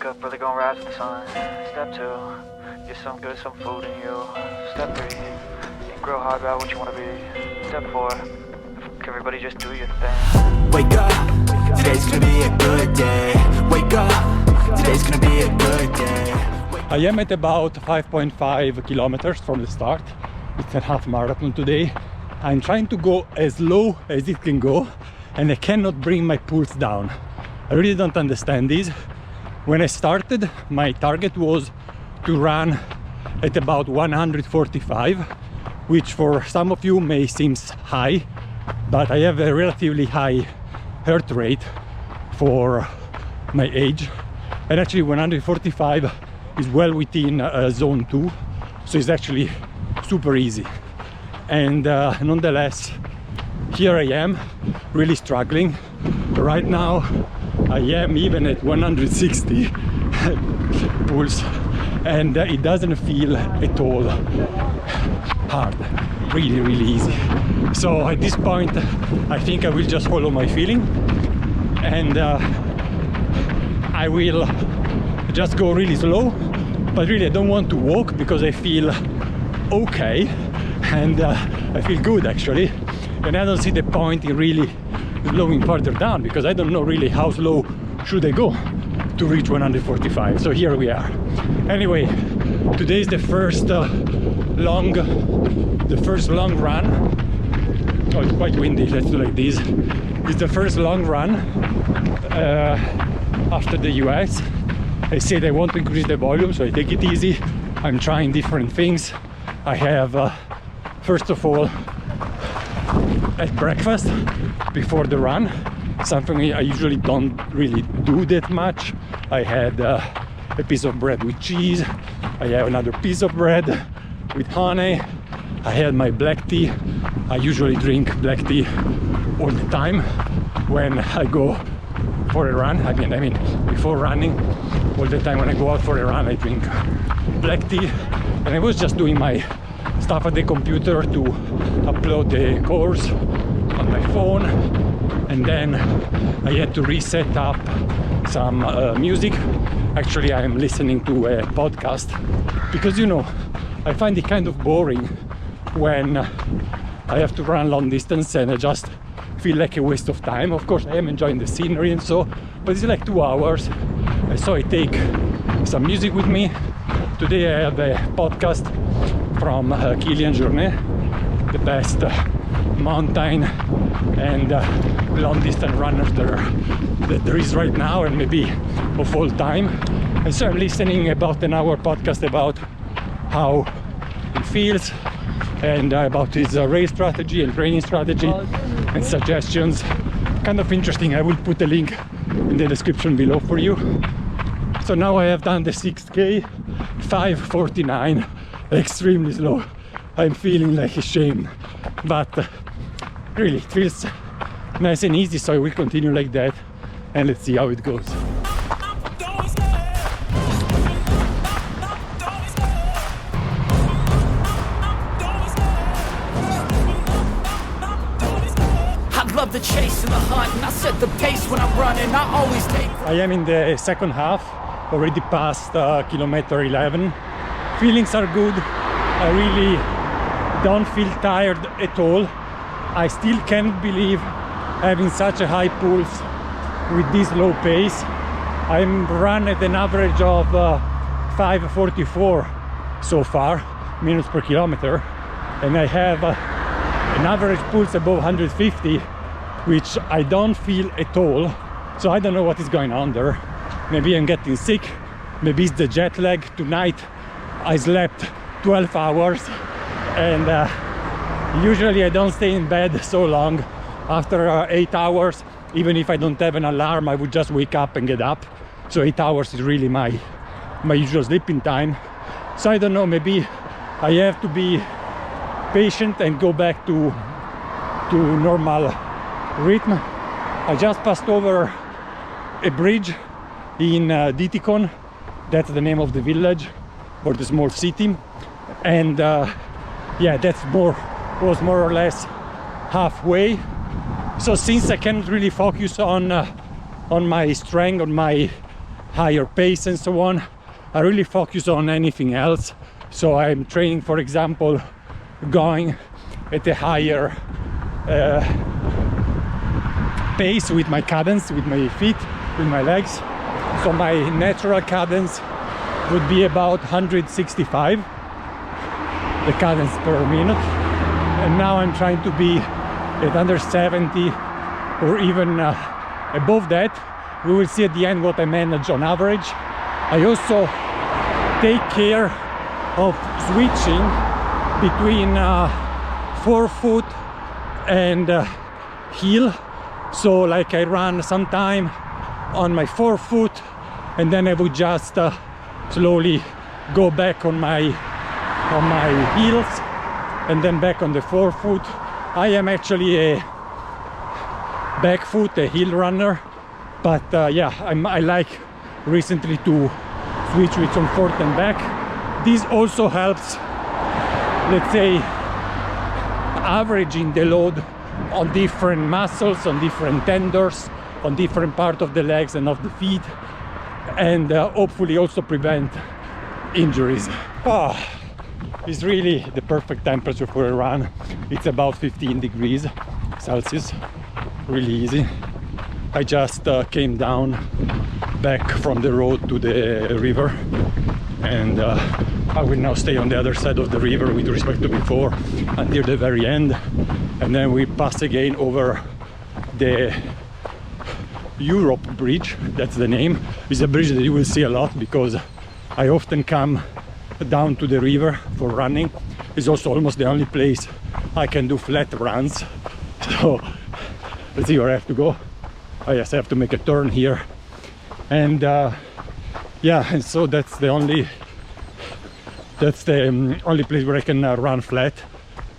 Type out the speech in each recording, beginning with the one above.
Wake up, really gonna rise in the sun. Step 2, get some good, some food in you. Step 3, think real hard about what you wanna be. Step 4, everybody just do your thing. Wake up, today's gonna be a good day. Wake up, today's gonna be a good day. I am at about 5.5 kilometers from the start. It's a half marathon today. I'm trying to go as low as it can go, and I cannot bring my pulse down. I really don't understand this. When I started, my target was to run at about 145, which for some of you may seem high, but I have a relatively high heart rate for my age. And actually 145 is well within zone 2, so it's actually super easy. And nonetheless, here I am, really struggling. Right now I am even at 160 pulse, and it doesn't feel at all hard. Really easy. So at this point I think I will just follow my feeling, and I will just go really slow. But really I don't want to walk because I feel okay, and I feel good actually, and I don't see the point in really slowing further down, because I don't know really how slow should I go to reach 145. So here we are. Anyway, today is the first long run. Oh, it's quite windy. Let's do like this. It's the first long run after the US. I said I want to increase the volume, so I take it easy. I'm trying different things. I have first of all at breakfast before the run, something I usually don't really do that much. I had a piece of bread with cheese. I have another piece of bread with honey. I had my black tea. I usually drink black tea all the time when I go for a run. I mean before running, all the time when I go out for a run I drink black tea. And I was just doing my stuff at the computer to upload the course on my phone, and then I had to reset up some music. Actually I am listening to a podcast, because you know, I find it kind of boring when I have to run long distance and I just feel like a waste of time. Of course I am enjoying the scenery and so, but it's like 2 hours, so I take some music with me. Today I have a podcast from Kilian Jornet, the best mountain and long distance runner that there is right now, and maybe of all time. And so I'm listening about an hour podcast about how it feels, and about his race strategy and training strategy and suggestions. Kind of interesting. I will put a link in the description below for you. So now I have done the 6K, 5:49, extremely slow. I'm feeling like a shame, but really it feels nice and easy, so I will continue like that, and let's see how it goes. Love the chase and the hunt, and I set the pace when I'm running. I always take. I am in the second half, already past kilometer 11. Feelings are good. I really don't feel tired at all. I still can't believe having such a high pulse with this low pace. I'm run at an average of 5:44 so far, minutes per kilometer, and I have an average pulse above 150, which I don't feel at all. So I don't know what is going on there. Maybe I'm getting sick, maybe it's the jet lag. Tonight I slept 12 hours, and usually I don't stay in bed so long. After 8 hours, even if I don't have an alarm, I would just wake up and get up. So 8 hours is really my usual sleeping time. So I don't know, maybe I have to be patient and go back to normal rhythm. I just passed over a bridge in Ditikon. That's the name of the village or the small city, and yeah, that's was more or less halfway. So since I cannot really focus on my strength, on my higher pace and so on. I really focus on anything else. So I'm training, for example, going at a higher pace with my cadence, with my feet, with my legs. So my natural cadence would be about 165, the cadence per minute. And now I'm trying to be at under 70 or even above that. We will see at the end what I manage on average. I also take care of switching between forefoot and heel. So like I run sometime on my forefoot and then I would just slowly go back on my heels and then back on the forefoot. I am actually a back foot, a heel runner, but yeah, I like recently to switch with some forward and back. This also helps, let's say, averaging the load on different muscles, on different tendons, on different part of the legs and of the feet, and hopefully also prevent injuries. It's really the perfect temperature for a run. It's about 15 degrees Celsius, really easy. I just came down back from the road to the river, and I will now stay on the other side of the river with respect to before until the very end, and then we pass again over the Europe bridge. That's the name. It's a bridge that you will see a lot because I often come down to the river for running. It's also almost the only place I can do flat runs. So let's see where I have to go. Oh yes, I have to make a turn here, and yeah, and so that's the only place where I can run flat.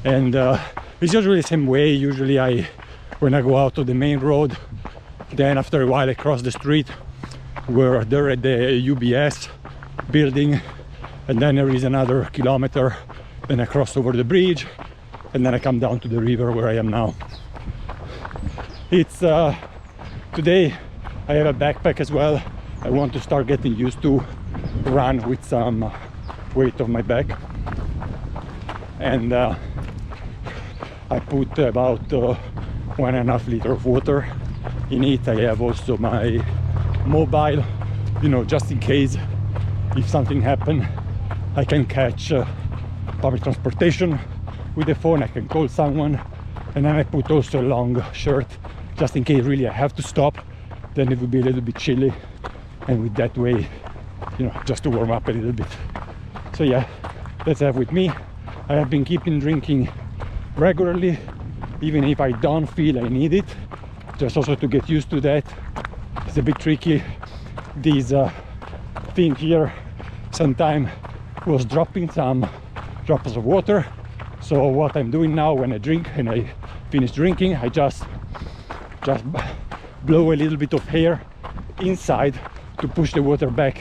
And it's usually the same way. Usually when I go out to the main road, then after a while I cross the street where they're at the UBS building, and then there is another kilometer, then I cross over the bridge, and then I come down to the river where I am now. It's today I have a backpack as well. I want to start getting used to run with some weight on my back, and I put about 1.5 liters of water in it. I have also my mobile, you know, just in case if something happens I can catch public transportation with the phone, I can call someone. And then I put also a long shirt just in case really I have to stop, then it would be a little bit chilly, and with that way, you know, just to warm up a little bit. So yeah, that's have with me. I have been keeping drinking regularly, even if I don't feel I need it, just also to get used to that. It's a bit tricky. This thing here sometimes was dropping some drops of water. So what I'm doing now when I drink and I finish drinking, I just blow a little bit of air inside to push the water back,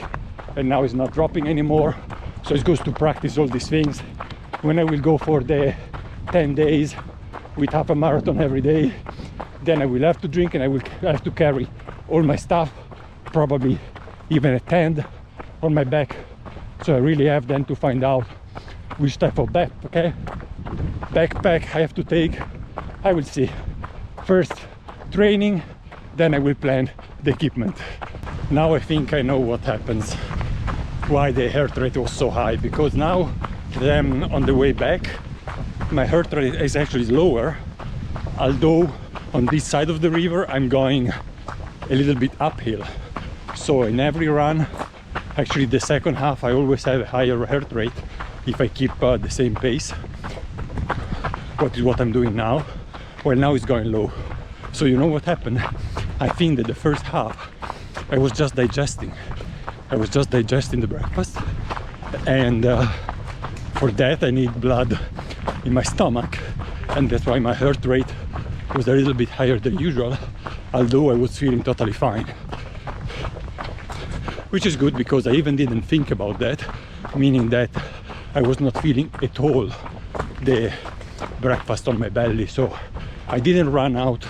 and now it's not dropping anymore. So it's good to practice all these things. When I will go for the 10 days with half a marathon every day, then I will have to drink, and I will have to carry all my stuff, probably even a tent on my back. So I really have then to find out which type of backpack I have to take. I will see. First training, then I will plan the equipment. Now I think I know what happens, why the heart rate was so high, because now then on the way back my heart rate is actually lower, although on this side of the river I'm going a little bit uphill. So in every run, actually the second half, I always have a higher heart rate if I keep the same pace. What is what I'm doing now? Well, now it's going low. So you know what happened? I think that the first half I was just digesting. I was just digesting the breakfast, and for that I need blood in my stomach, and that's why my heart rate was a little bit higher than usual, although I was feeling totally fine. Which is good, because I even didn't think about that, meaning that I was not feeling at all the breakfast on my belly. So I didn't run out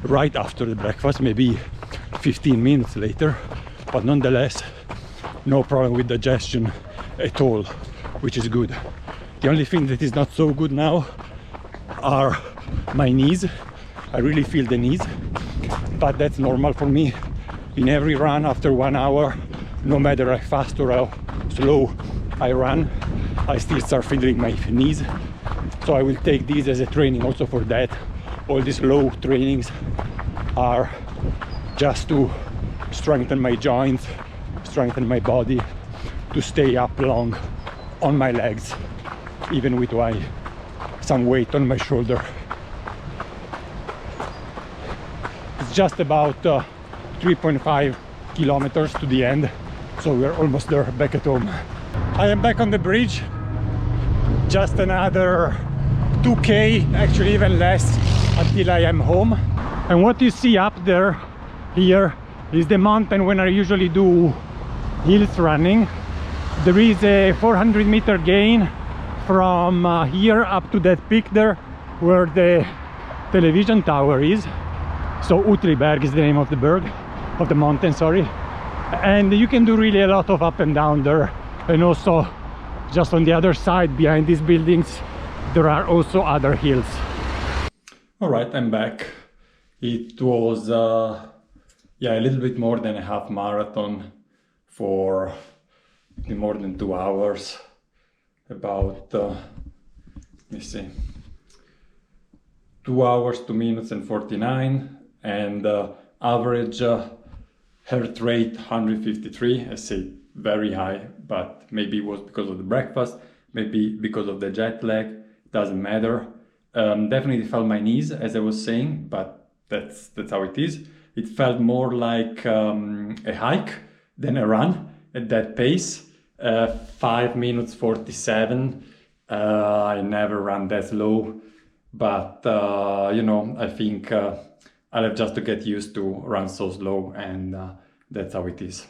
right after the breakfast, maybe 15 minutes later. but nonetheless no problem with digestion at all, which is good. The only thing that is not so good now are my knees. I really feel the knees, but that's normal for me. In every run after 1 hour, no matter how fast or how slow I run, I still start feeling my knees. So I will take these as a training also for that. All these low trainings are just to strengthen my joints, strengthen my body, to stay up long on my legs, even with some weight on my shoulder. It's just about 3.5 kilometers to the end, so we're almost there, back at home. I am back on the bridge. Just another 2k, actually even less, until I am home. And what you see up there, here, is the mountain when I usually do hills running. There is a 400-meter gain from here up to that peak there, where the television tower is. So Utriberg is the name of the mountain, sorry. And you can do really a lot of up and down there. And also, just on the other side, behind these buildings, there are also other hills. All right, I'm back. It was a little bit more than a half marathon for more than 2 hours. About, let me see, 2 hours, 2 minutes and 49, and average heart rate 153. I say very high, but maybe it was because of the breakfast, maybe because of the jet lag, doesn't matter. Definitely felt my knees, as I was saying, but that's how it is. It felt more like a hike than a run at that pace. 5 minutes 47. I never ran that slow, but you know, I think I'll have just to get used to run so slow, and that's how it is.